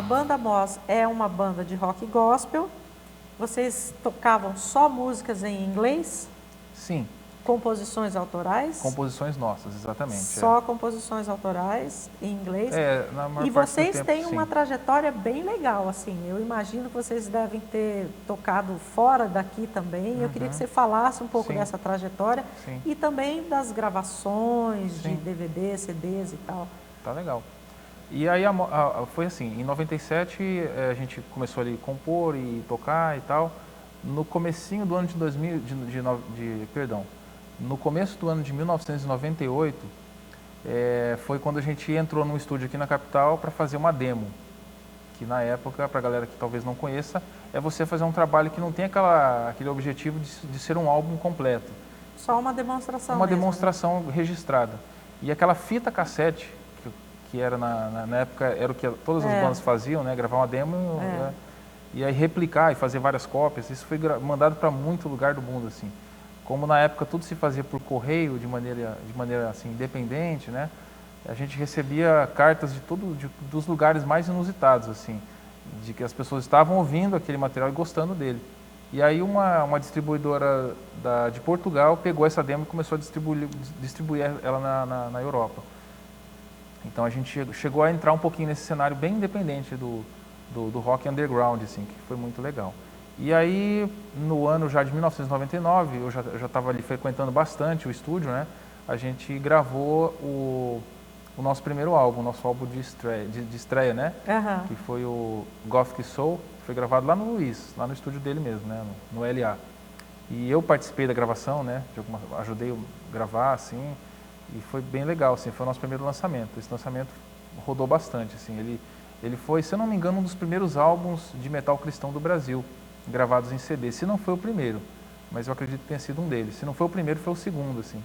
banda Moss é uma banda de rock gospel. Vocês tocavam só músicas em inglês? Sim. Composições autorais? Composições nossas, exatamente. Só composições autorais em inglês? Na maior E parte vocês do tempo, têm sim. uma trajetória bem legal, assim. Eu imagino que vocês devem ter tocado fora daqui também. Eu queria que você falasse um pouco Sim. dessa trajetória Sim. e também das gravações Sim. de DVD, CDs e tal. Tá legal. E aí foi assim, em 97 a gente começou ali a compor e tocar e tal. No comecinho do ano de 2000, perdão, no começo do ano de 1998, foi quando a gente entrou num estúdio aqui na capital para fazer uma demo. Que na época, para a galera que talvez não conheça, é você fazer um trabalho que não tem aquele objetivo de ser um álbum completo. Só uma demonstração Uma mesmo, demonstração registrada. E aquela fita cassete, que era na época, era o que todas as bandas faziam, né? Gravar uma demo e aí replicar e fazer várias cópias. Isso foi mandado para muito lugar do mundo, assim. Como na época tudo se fazia por correio, de maneira assim, independente, né? A gente recebia cartas dos lugares mais inusitados, assim, de que as pessoas estavam ouvindo aquele material e gostando dele. E aí uma distribuidora de Portugal pegou essa demo e começou a distribuir ela na Europa. Então a gente chegou a entrar um pouquinho nesse cenário bem independente do rock underground, assim, que foi muito legal. E aí, no ano já de 1999, eu já estava ali frequentando bastante o estúdio, né? A gente gravou o nosso primeiro álbum, o nosso álbum de estreia, né? Que foi o Gothic Soul, foi gravado lá no Luiz, lá no estúdio dele mesmo, né? No LA. E eu participei da gravação, né? Ajudei a gravar, assim, e foi bem legal, assim, foi o nosso primeiro lançamento. Esse lançamento rodou bastante, assim, ele foi, se eu não me engano, um dos primeiros álbuns de metal cristão do Brasil, gravados em CD. Se não foi o primeiro, mas eu acredito que tenha sido um deles. Se não foi o primeiro, foi o segundo, assim.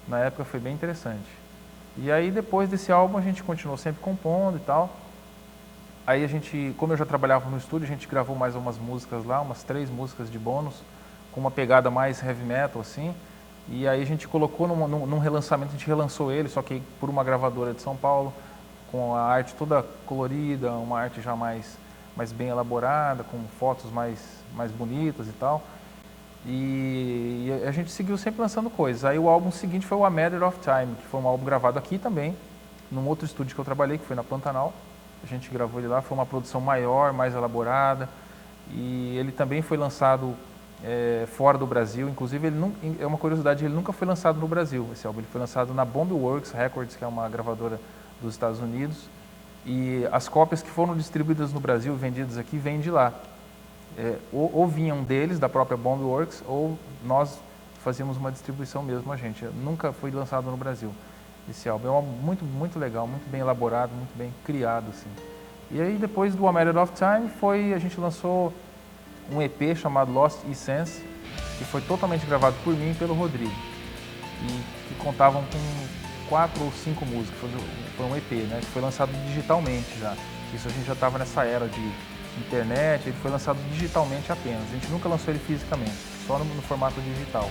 Na época foi bem interessante. E aí, depois desse álbum, a gente continuou sempre compondo e tal. Aí a gente, como eu já trabalhava no estúdio, a gente gravou mais umas músicas lá, umas 3 músicas de bônus, com uma pegada mais heavy metal, assim. E aí a gente colocou num relançamento, a gente relançou ele, só que por uma gravadora de São Paulo, com a arte toda colorida, uma arte já mais bem elaborada, com fotos mais bonitas e tal. E a gente seguiu sempre lançando coisas. Aí o álbum seguinte foi o A Matter of Time, que foi um álbum gravado aqui também, num outro estúdio que eu trabalhei, que foi na Pantanal. A gente gravou ele lá, foi uma produção maior, mais elaborada. E ele também foi lançado fora do Brasil. Inclusive, é uma curiosidade, ele nunca foi lançado no Brasil, esse álbum. Ele foi lançado na Bombworks Records, que é uma gravadora dos Estados Unidos. E as cópias que foram distribuídas no Brasil, vendidas aqui, vêm de lá. Ou vinham deles, da própria Bombworks, ou nós fazíamos uma distribuição mesmo, a gente. Nunca foi lançado no Brasil esse álbum. É um álbum muito, muito legal, muito bem elaborado, muito bem criado, assim. E aí, depois do A Matter of Time, a gente lançou um EP chamado Lost Essence, que foi totalmente gravado por mim e pelo Rodrigo. E que contavam com 4 ou 5 músicas, foi um EP, né? Que foi lançado digitalmente já. Isso a gente já estava nessa era de internet, ele foi lançado digitalmente apenas. A gente nunca lançou ele fisicamente, só no formato digital.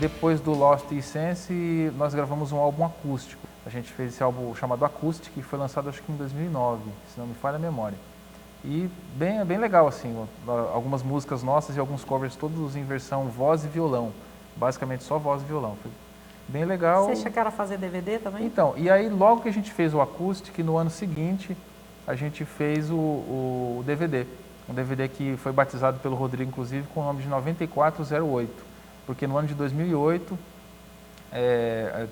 Depois do Lost Essence, nós gravamos um álbum acústico. A gente fez esse álbum chamado Acoustic, que foi lançado acho que em 2009, se não me falha a memória. E bem legal, assim, algumas músicas nossas e alguns covers todos em versão voz e violão. Basicamente só voz e violão. Foi bem legal. Você chegaram a fazer DVD também? Então, e aí logo que a gente fez o Acoustic, no ano seguinte, a gente fez o DVD. Um DVD que foi batizado pelo Rodrigo, inclusive, com o nome de 9408. Porque no ano de 2008,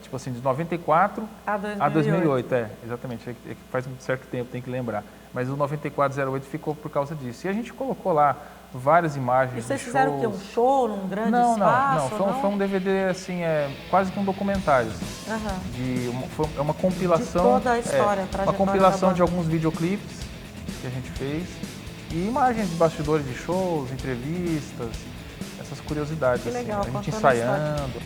tipo assim, de 94 a 2008. Exatamente, faz um certo tempo, tem que lembrar. Mas o 9408 ficou por causa disso. E a gente colocou lá várias imagens de shows. E vocês fizeram o quê? Um show num grande espaço? Não, foi um DVD assim, quase que um documentário. Assim, foi uma compilação. De toda a história, uma compilação de alguns videoclipes que a gente fez. E imagens de bastidores de shows, entrevistas, essas curiosidades. Que legal, assim, a gente ensaiando.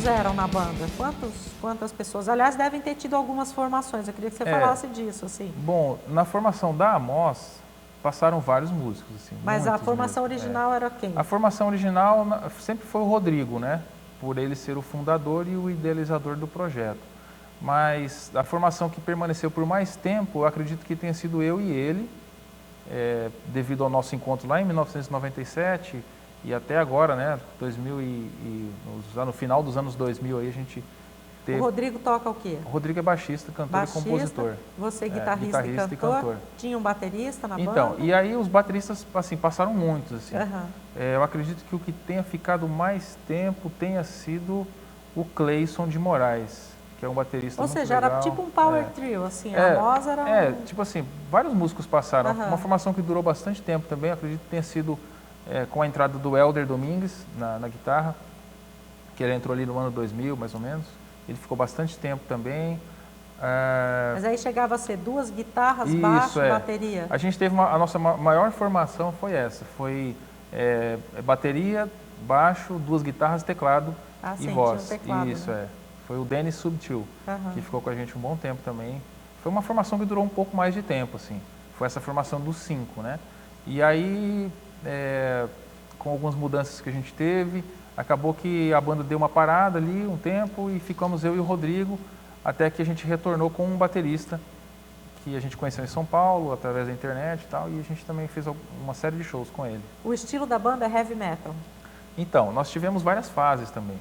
Eram na banda? Quantas pessoas? Aliás, devem ter tido algumas formações. Eu queria que você falasse disso, assim. Bom, na formação da Amos, passaram vários músicos, assim. Mas a formação original era quem? A formação original sempre foi o Rodrigo, né? Por ele ser o fundador e o idealizador do projeto. Mas a formação que permaneceu por mais tempo, eu acredito que tenha sido eu e ele, devido ao nosso encontro lá em 1997, e até agora, né, no final dos anos 2000, aí a gente teve... O Rodrigo toca o quê? O Rodrigo é baixista, cantor e compositor. Você guitarrista e cantor. Tinha um baterista na banda? Então, e aí os bateristas, assim, passaram muitos, assim. Eu acredito que o que tenha ficado mais tempo tenha sido o Cleison de Moraes, que é um baterista muito legal. Ou seja, era tipo um power trio, assim, a Amos era tipo assim, vários músicos passaram. Uma formação que durou bastante tempo também, acredito que tenha sido... com a entrada do Helder Domingues na guitarra, que ele entrou ali no ano 2000, mais ou menos. Ele ficou bastante tempo também. Mas aí chegava a ser 2 guitarras, baixo, bateria? A gente teve a nossa maior formação foi essa, foi bateria, baixo, 2 guitarras, teclado e voz. Tinha um teclado, isso, né? Foi o Dennis Subtil, que ficou com a gente um bom tempo também. Foi uma formação que durou um pouco mais de tempo, assim. Foi essa formação dos 5, né? E aí... com algumas mudanças que a gente teve, acabou que a banda deu uma parada ali um tempo e ficamos eu e o Rodrigo, até que a gente retornou com um baterista que a gente conheceu em São Paulo, através da internet e tal, e a gente também fez uma série de shows com ele. O estilo da banda é heavy metal? Então, nós tivemos várias fases também.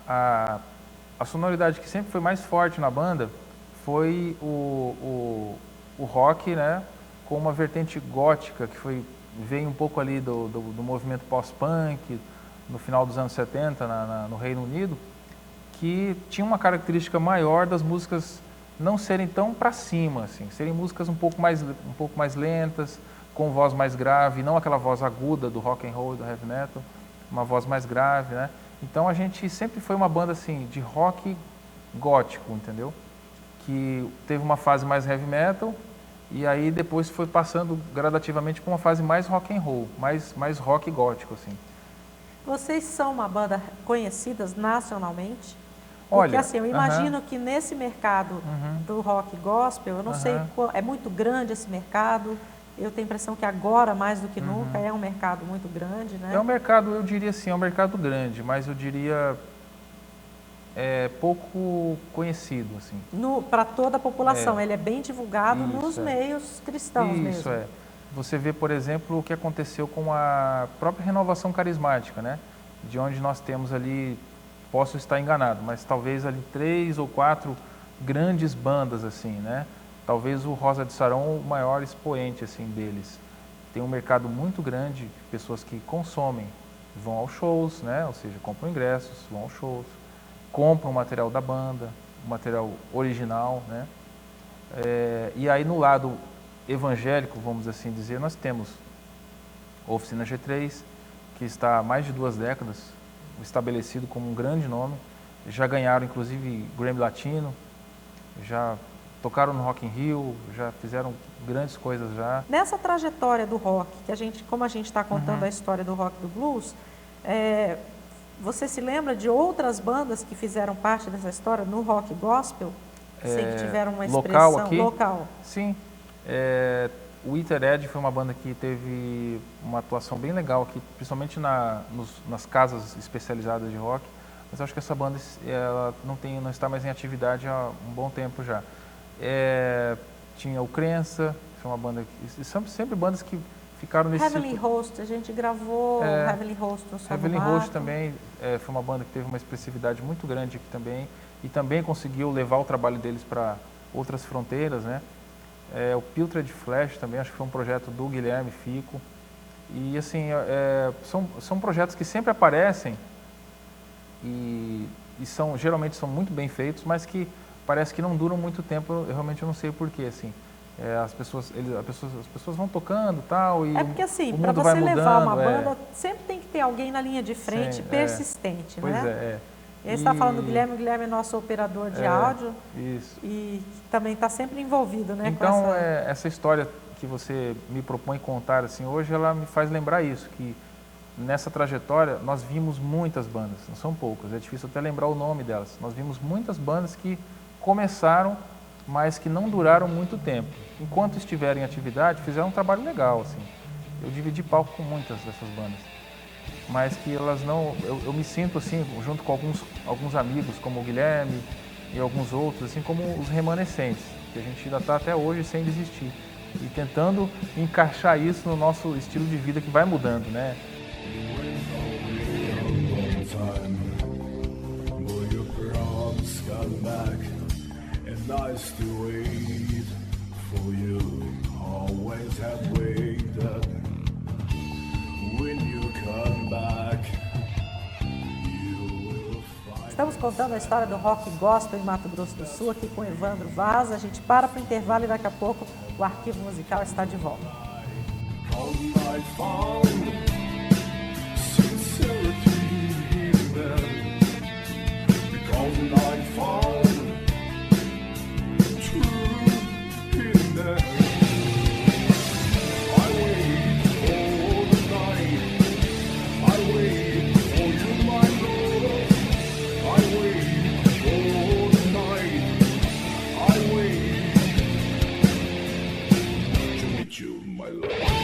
A sonoridade que sempre foi mais forte na banda foi o rock, né, com uma vertente gótica, que veio um pouco ali do movimento pós-punk, no final dos anos 70, no Reino Unido, que tinha uma característica maior das músicas não serem tão para cima, assim, serem músicas um pouco mais lentas, com voz mais grave, não aquela voz aguda do rock and roll e do heavy metal, uma voz mais grave, né? Então a gente sempre foi uma banda assim de rock gótico, entendeu? Que teve uma fase mais heavy metal. E aí depois foi passando gradativamente para uma fase mais rock and roll, mais rock gótico, assim. Vocês são uma banda conhecidas nacionalmente? Olha, porque assim, eu imagino que nesse mercado do rock gospel, eu não sei, é muito grande esse mercado, eu tenho a impressão que agora, mais do que nunca, é um mercado muito grande, né? É um mercado, eu diria assim, é um mercado grande, mas eu diria... pouco conhecido, assim. Para toda a população, ele é bem divulgado nos meios cristãos mesmo. Isso, Você vê, por exemplo, o que aconteceu com a própria renovação carismática, né? de onde nós temos ali, posso estar enganado, mas talvez ali 3 ou 4 grandes bandas assim, né? Talvez o Rosa de Saron o maior expoente assim deles. Tem um mercado muito grande de pessoas que consomem, vão aos shows, né? Ou seja, compram ingressos, vão aos shows, compram o material da banda, o material original, né? E aí no lado evangélico, vamos assim dizer, nós temos a Oficina G3, que está há mais de 2 décadas estabelecido como um grande nome, já ganharam inclusive Grammy Latino, já tocaram no Rock in Rio, já fizeram grandes coisas já. Nessa trajetória do rock, como a gente está contando a história do rock e do blues, você se lembra de outras bandas que fizeram parte dessa história no rock gospel? Sei que tiveram uma expressão local. Sim. O Itered foi uma banda que teve uma atuação bem legal aqui, principalmente nas casas especializadas de rock, mas acho que essa banda ela não está mais em atividade há um bom tempo já. Tinha o Crença, foi uma banda que são sempre bandas que ficaram nesse Heavenly Host, a gente gravou Heavenly Host no Som do Heavenly Mato. Host também foi uma banda que teve uma expressividade muito grande aqui também e também conseguiu levar o trabalho deles para outras fronteiras, né? O Putrid Flash também, acho que foi um projeto do Guilherme Fico. E assim, são projetos que sempre aparecem e geralmente são muito bem feitos, mas que parece que não duram muito tempo. Eu realmente não sei porquê, assim. As pessoas vão tocando e tal, e porque assim, o para mundo você vai mudando, levar uma banda, sempre tem que ter alguém na linha de frente, persistente, pois né? E aí você está falando do Guilherme, o Guilherme é nosso operador de áudio. Isso. E também está sempre envolvido, né? Então, com essa história que você me propõe contar assim hoje, ela me faz lembrar isso, que nessa trajetória nós vimos muitas bandas, não são poucas, é difícil até lembrar o nome delas. Nós vimos muitas bandas que começaram, mas que não duraram muito tempo. Enquanto estiveram em atividade, fizeram um trabalho legal, assim. Eu dividi palco com muitas dessas bandas, mas que elas não... Eu me sinto, assim, junto com alguns amigos, como o Guilherme e alguns outros, assim, como os remanescentes, que a gente ainda está até hoje sem desistir. E tentando encaixar isso no nosso estilo de vida que vai mudando, né? Estamos contando a história do rock gospel em Mato Grosso do Sul, aqui com Evandro Vaz. A gente para o intervalo e daqui a pouco o Arquivo Musical está de volta. My love.